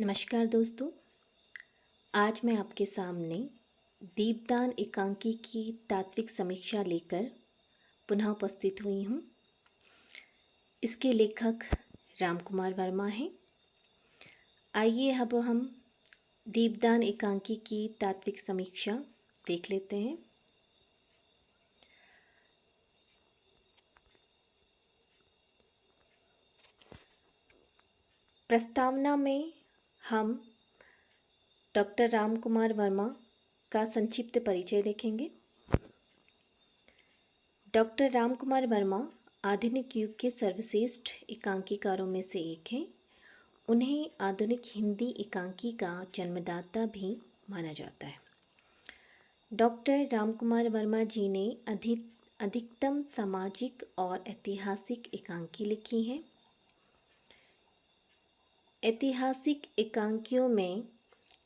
नमस्कार दोस्तों। आज मैं आपके सामने दीपदान एकांकी की तात्विक समीक्षा लेकर पुनः उपस्थित हुई हूँ। इसके लेखक रामकुमार वर्मा हैं। आइए अब हम दीपदान एकांकी की तात्विक समीक्षा देख लेते हैं। प्रस्तावना में हम डॉक्टर रामकुमार वर्मा का संक्षिप्त परिचय देखेंगे। डॉक्टर रामकुमार वर्मा आधुनिक युग के सर्वश्रेष्ठ एकांकीकारों में से एक हैं। उन्हें आधुनिक हिंदी एकांकी का जन्मदाता भी माना जाता है। डॉक्टर रामकुमार वर्मा जी ने अधिकतम सामाजिक और ऐतिहासिक एकांकी लिखी हैं। ऐतिहासिक एकांकियों में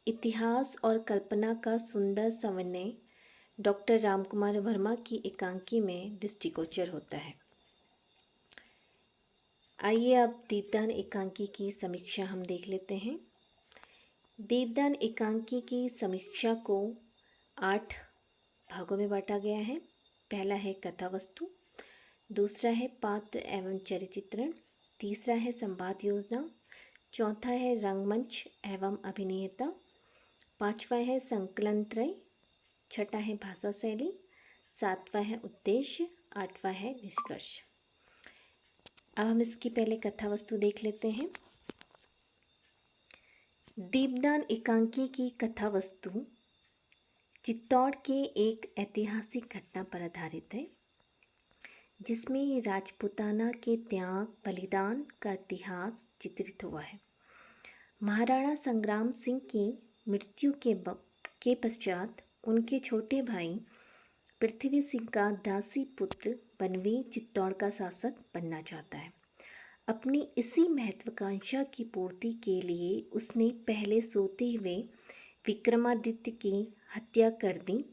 इतिहास और कल्पना का सुंदर समन्वय डॉक्टर रामकुमार वर्मा की एकांकी में दृष्टिगोचर होता है। आइए अब दीपदान एकांकी की समीक्षा हम देख लेते हैं। दीपदान एकांकी की समीक्षा को 8 भागों में बांटा गया है। पहला है कथा वस्तु, दूसरा है पात्र एवं चरित्र चित्रण, तीसरा है संवाद योजना, चौथा है रंगमंच एवं अभिनेता, पांचवा है संकलन त्रय, छठा है भाषा शैली, सातवां है उद्देश्य, आठवां है निष्कर्ष। अब हम इसकी पहले कथा वस्तु देख लेते हैं। दीपदान एकांकी की कथा वस्तु चित्तौड़ के एक ऐतिहासिक घटना पर आधारित है, जिसमें राजपूताना के त्याग बलिदान का इतिहास चित्रित हुआ है। महाराणा संग्राम सिंह की मृत्यु के पश्चात उनके छोटे भाई पृथ्वी सिंह का दासी पुत्र बनवीर चित्तौड़ का शासक बनना चाहता है। अपनी इसी महत्वाकांक्षा की पूर्ति के लिए उसने पहले सोते हुए विक्रमादित्य की हत्या कर दी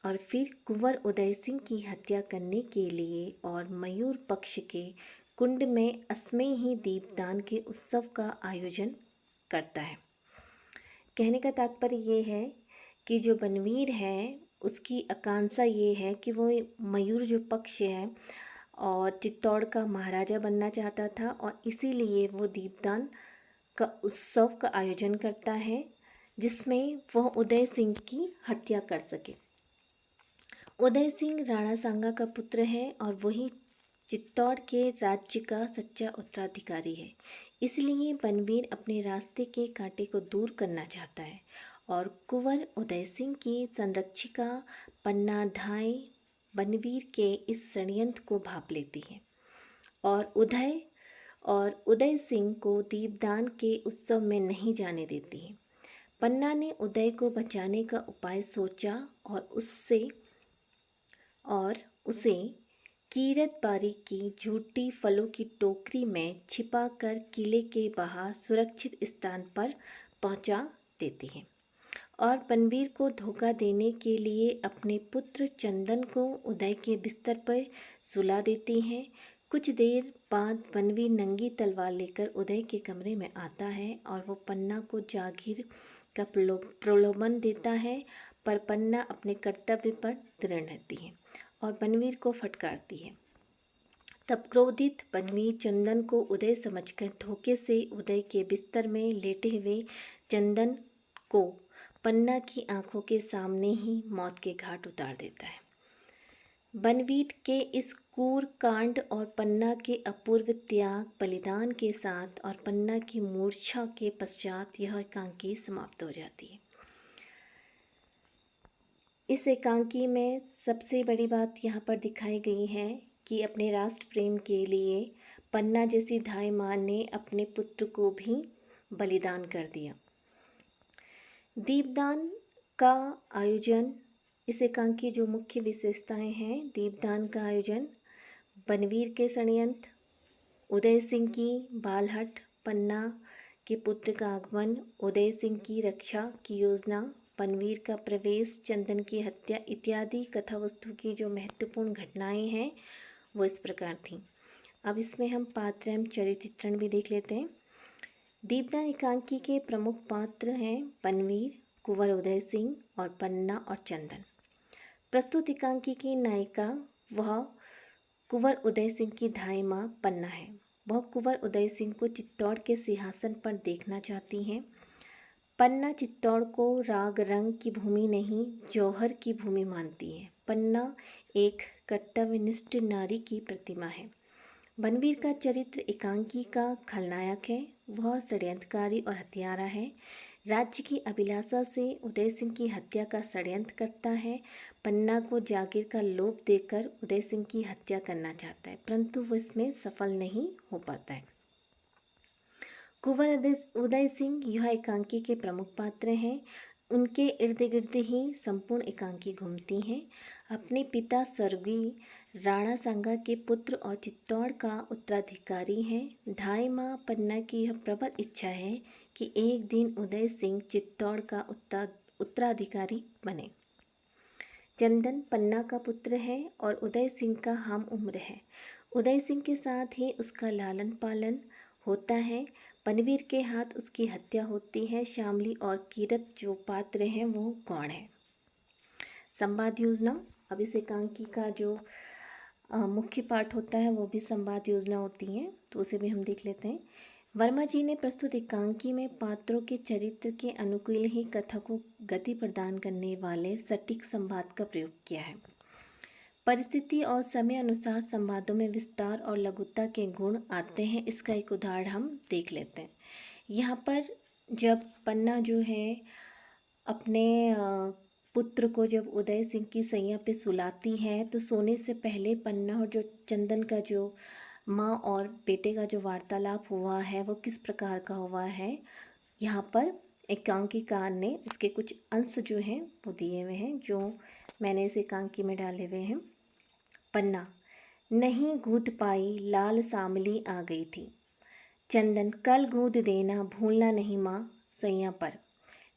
और फिर कुंवर उदय सिंह की हत्या करने के लिए और मयूर पक्ष के कुंड में असमय ही दीपदान के उत्सव का आयोजन करता है। कहने का तात्पर्य ये है कि जो बनवीर है उसकी आकांक्षा ये है कि वो मयूर जो पक्ष है और चित्तौड़ का महाराजा बनना चाहता था, और इसीलिए वो दीपदान का उत्सव का आयोजन करता है जिसमें वह उदय सिंह की हत्या कर सके। उदय सिंह राणा सांगा का पुत्र है और वही चित्तौड़ के राज्य का सच्चा उत्तराधिकारी है। इसलिए बनवीर अपने रास्ते के कांटे को दूर करना चाहता है और कुंवर उदय सिंह की संरक्षिका पन्नाधाय बनवीर के इस षड्यंत्र को भांप लेती है और उदय सिंह को दीपदान के उत्सव में नहीं जाने देती है। पन्ना ने उदय को बचाने का उपाय सोचा और उसे कीरतबारी की झूठी फलों की टोकरी में छिपाकर किले के बाहर सुरक्षित स्थान पर पहुंचा देती है और बनवीर को धोखा देने के लिए अपने पुत्र चंदन को उदय के बिस्तर पर सुला देती हैं। कुछ देर बाद बनवीर नंगी तलवार लेकर उदय के कमरे में आता है और वो पन्ना को जागीर का प्रलोभन देता है, पर पन्ना अपने कर्तव्य पर दृढ़ रहती है और बनवीर को फटकारती है। तब क्रोधित बनवीर चंदन को उदय समझकर धोखे से उदय के बिस्तर में लेटे हुए चंदन को पन्ना की आंखों के सामने ही मौत के घाट उतार देता है। बनवीर के इस क्रूर कांड और पन्ना के अपूर्व त्याग बलिदान के साथ और पन्ना की मूर्छा के पश्चात यह एकांकी समाप्त हो जाती है। इस एकांकी में सबसे बड़ी बात यहाँ पर दिखाई गई है कि अपने राष्ट्र प्रेम के लिए पन्ना जैसी धाय मां ने अपने पुत्र को भी बलिदान कर दिया। दीपदान का आयोजन, इस एकांकी जो मुख्य विशेषताएं हैं, दीपदान का आयोजन, बनवीर के षड्यंत्र, उदय सिंह की बालहट, पन्ना के पुत्र का आगमन, उदय सिंह की रक्षा की योजना, बनवीर का प्रवेश, चंदन की हत्या इत्यादि कथा वस्तु की जो महत्वपूर्ण घटनाएं हैं वो इस प्रकार थीं। अब इसमें हम पात्र एवं चरित्र चित्रण भी देख लेते हैं। दीपदान एकांकी के प्रमुख पात्र हैं पनवीर, कुंवर उदय सिंह और पन्ना और चंदन। प्रस्तुत एकांकी की नायिका वह कुंवर उदय सिंह की धाई माँ पन्ना है। वह कुंवर उदय सिंह को चित्तौड़ के सिंहासन पर देखना चाहती हैं। पन्ना चित्तौड़ को राग रंग की भूमि नहीं, जौहर की भूमि मानती है। पन्ना एक कर्तव्यनिष्ठ नारी की प्रतिमा है। बनवीर का चरित्र एकांकी का खलनायक है। वह षड्यंत्रकारी और हत्यारा है। राज्य की अभिलाषा से उदय सिंह की हत्या का षड्यंत्र करता है। पन्ना को जागीर का लोभ देकर उदय सिंह की हत्या करना चाहता है, परंतु वह इसमें सफल नहीं हो पाता है। कुंवर उदय सिंह यह एकांकी के प्रमुख पात्र हैं। उनके इर्द गिर्द ही संपूर्ण एकांकी घूमती हैं। अपने पिता स्वर्गीय राणा सांगा के पुत्र और चित्तौड़ का उत्तराधिकारी हैं। ढाई माँ पन्ना की यह प्रबल इच्छा है कि एक दिन उदय सिंह चित्तौड़ का उत्तराधिकारी बने। चंदन पन्ना का पुत्र है और उदय सिंह का हम उम्र है। उदय सिंह के साथ ही उसका लालन पालन होता है। पनवीर के हाथ उसकी हत्या होती है। शामली और कीरत जो पात्र हैं वो कौन है? संवाद योजना। अब इस एकांकी का जो मुख्य पाठ होता है वो भी संवाद योजना होती है, तो उसे भी हम देख लेते हैं। वर्मा जी ने प्रस्तुत एकांकी में पात्रों के चरित्र के अनुकूल ही कथा को गति प्रदान करने वाले सटीक संवाद का प्रयोग किया है। परिस्थिति और समय अनुसार संवादों में विस्तार और लघुता के गुण आते हैं। इसका एक उदाहरण हम देख लेते हैं। यहाँ पर जब पन्ना जो है अपने पुत्र को जब उदय सिंह की सैया पे सुलाती है, तो सोने से पहले पन्ना और जो चंदन का जो माँ और बेटे का जो वार्तालाप हुआ है वो किस प्रकार का हुआ है, यहाँ पर एकांकीकार ने उसके कुछ अंश जो हैं वो दिए हुए हैं, जो मैंने इस एकांकी में डाले हुए हैं। पन्ना, नहीं गूंद पाई लाल सामली आ गई थी। चंदन, कल गूंद देना भूलना नहीं माँ सैया पर।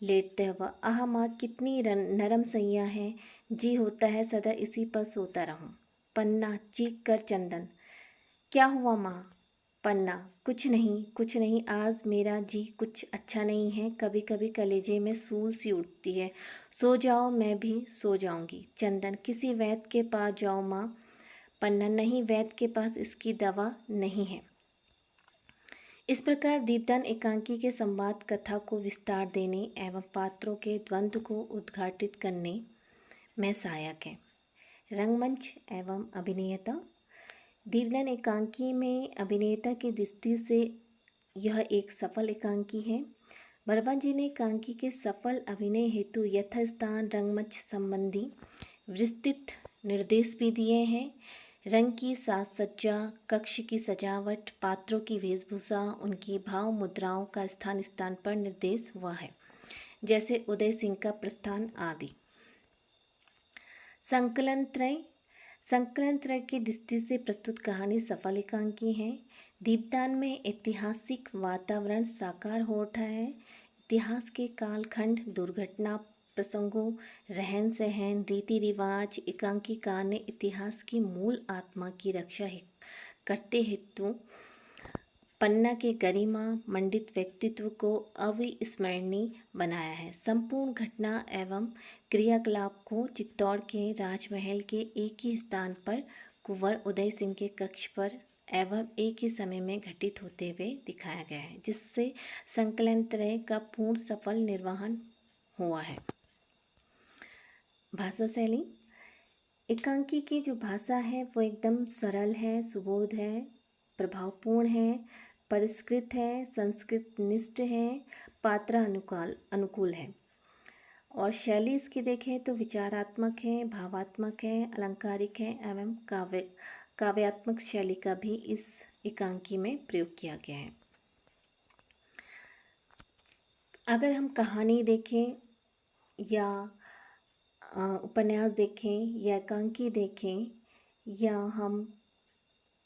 लेटते हुआ, आह माँ कितनी नरम सैया है, जी होता है सदा इसी पर सोता रहूं। पन्ना चीख कर चंदन, क्या हुआ माँ? पन्ना, कुछ नहीं, आज मेरा जी कुछ अच्छा नहीं है। कभी कभी कलेजे में सूल सी उठती है। सो जाओ, मैं भी सो जाऊंगी। चंदन, किसी वैद्य के पास जाओ माँ। पन्ना, नहीं, वैद्य के पास इसकी दवा नहीं है। इस प्रकार दीपदान एकांकी के संवाद कथा को विस्तार देने एवं पात्रों के द्वंद्व को उद्घाटित करने में सहायक है। रंगमंच एवं अभिनेता। दीपदान एकांकी में अभिनेता की दृष्टि से यह एक सफल एकांकी है। वर्मा जी ने एकांकी के सफल अभिनय हेतु यथास्थान रंगमंच संबंधी विस्तृत निर्देश भी दिए हैं। रंग की साज सज्जा, कक्ष की सजावट, पात्रों की वेशभूषा, उनकी भाव मुद्राओं का स्थान स्थान पर निर्देश हुआ है, जैसे उदय सिंह का प्रस्थान आदि। संकलन त्रय की दृष्टि से प्रस्तुत कहानी सफल एकांकी है। दीपदान में ऐतिहासिक वातावरण साकार हो उठा है। इतिहास के कालखंड, दुर्घटना प्रसंगों, रहन सहन, रीति रिवाज एकांकीकार ने इतिहास की मूल आत्मा की रक्षा करते हेतु पन्ना के गरिमा मंडित व्यक्तित्व को अविस्मरणीय बनाया है। संपूर्ण घटना एवं क्रियाकलाप को चित्तौड़ के राजमहल के एक ही स्थान पर कुंवर उदय सिंह के कक्ष पर एवं एक ही समय में घटित होते हुए दिखाया गया है, जिससे संकलन त्रय का पूर्ण सफल निर्वहन हुआ है। भाषा शैली। एकांकी की जो भाषा है वो एकदम सरल है, सुबोध है, प्रभावपूर्ण है, परिष्कृत है, संस्कृत निष्ठ है, पात्र अनुकूल है। और शैली इसकी देखें तो विचारात्मक है, भावात्मक है, अलंकारिक है एवं काव्यात्मक शैली का भी इस एकांकी में प्रयोग किया गया है। अगर हम कहानी देखें या उपन्यास देखें या एकांकी देखें या हम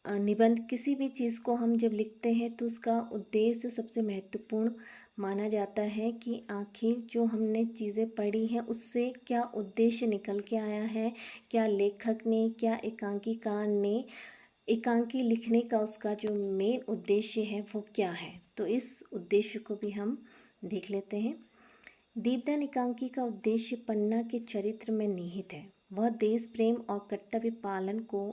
निबंध, किसी भी चीज़ को हम जब लिखते हैं तो उसका उद्देश्य सबसे महत्वपूर्ण माना जाता है कि आखिर जो हमने चीज़ें पढ़ी हैं उससे क्या उद्देश्य निकल के आया है, क्या लेखक ने, क्या एकांकीकार ने एकांकी लिखने का उसका जो मेन उद्देश्य है वो क्या है, तो इस उद्देश्य को भी हम देख लेते हैं। दीपदान एकांकी का उद्देश्य पन्ना के चरित्र में निहित है। वह देश प्रेम और कर्तव्य पालन को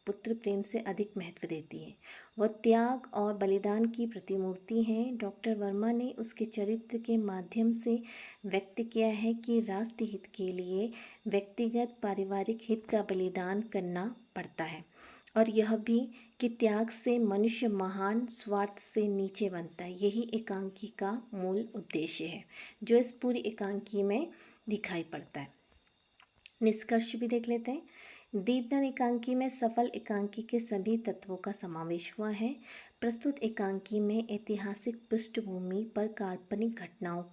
पुत्र प्रेम से अधिक महत्व देती है। वह त्याग और बलिदान की प्रतिमूर्ति है। डॉक्टर वर्मा ने उसके चरित्र के माध्यम से व्यक्त किया है कि राष्ट्र हित के लिए व्यक्तिगत पारिवारिक हित का बलिदान करना पड़ता है, और यह भी कि त्याग से मनुष्य महान, स्वार्थ से नीचे बनता है। यही एकांकी का मूल उद्देश्य है जो इस पूरी एकांकी में दिखाई पड़ता है। निष्कर्ष भी देख लेते हैं। दीपदान एकांकी में सफल एकांकी के सभी तत्वों का समावेश हुआ है। प्रस्तुत एकांकी में ऐतिहासिक पृष्ठभूमि पर काल्पनिक घटनाओं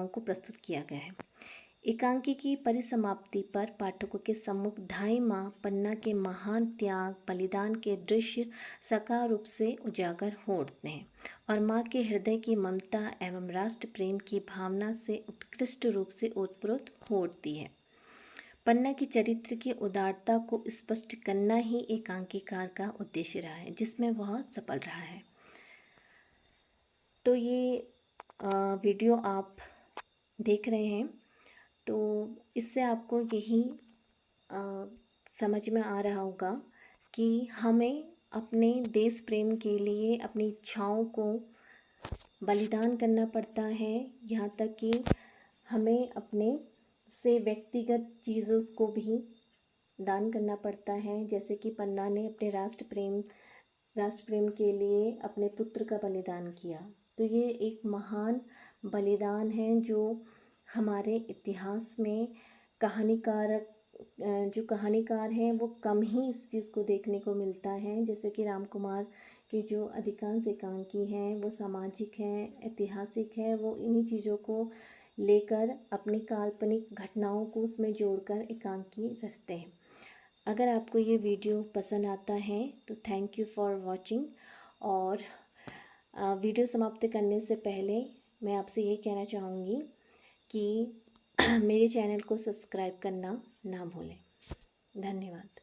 को प्रस्तुत किया गया है। एकांकी की परिसमाप्ति पर पाठकों के सम्मुख 2.5 माह पन्ना के महान त्याग बलिदान के दृश्य साकार रूप से उजागर हो उठते हैं और माँ के हृदय की ममता एवं राष्ट्र प्रेम की भावना से उत्कृष्ट रूप से ओतप्रोत हो उठती है। पन्ना की चरित्र की उदारता को स्पष्ट करना ही एकांकीकार का उद्देश्य रहा है, जिसमें वह सफल रहा है। तो ये वीडियो आप देख रहे हैं, तो इससे आपको यही समझ में आ रहा होगा कि हमें अपने देश प्रेम के लिए अपनी इच्छाओं को बलिदान करना पड़ता है। यहाँ तक कि हमें अपने से व्यक्तिगत चीज़ों को भी दान करना पड़ता है, जैसे कि पन्ना ने अपने राष्ट्र प्रेम के लिए अपने पुत्र का बलिदान किया। तो ये एक महान बलिदान है जो हमारे इतिहास में जो कहानीकार हैं वो कम ही इस चीज़ को देखने को मिलता है। जैसे कि राम कुमार के जो अधिकांश एकांकी हैं वो सामाजिक हैं, ऐतिहासिक हैं, वो इन्हीं चीज़ों को लेकर अपनी काल्पनिक घटनाओं को उसमें जोड़कर एकांकी रचते हैं। अगर आपको ये वीडियो पसंद आता है तो थैंक यू फॉर वॉचिंग। और वीडियो समाप्त करने से पहले मैं आपसे ये कहना चाहूँगी कि मेरे चैनल को सब्सक्राइब करना ना भूलें। धन्यवाद।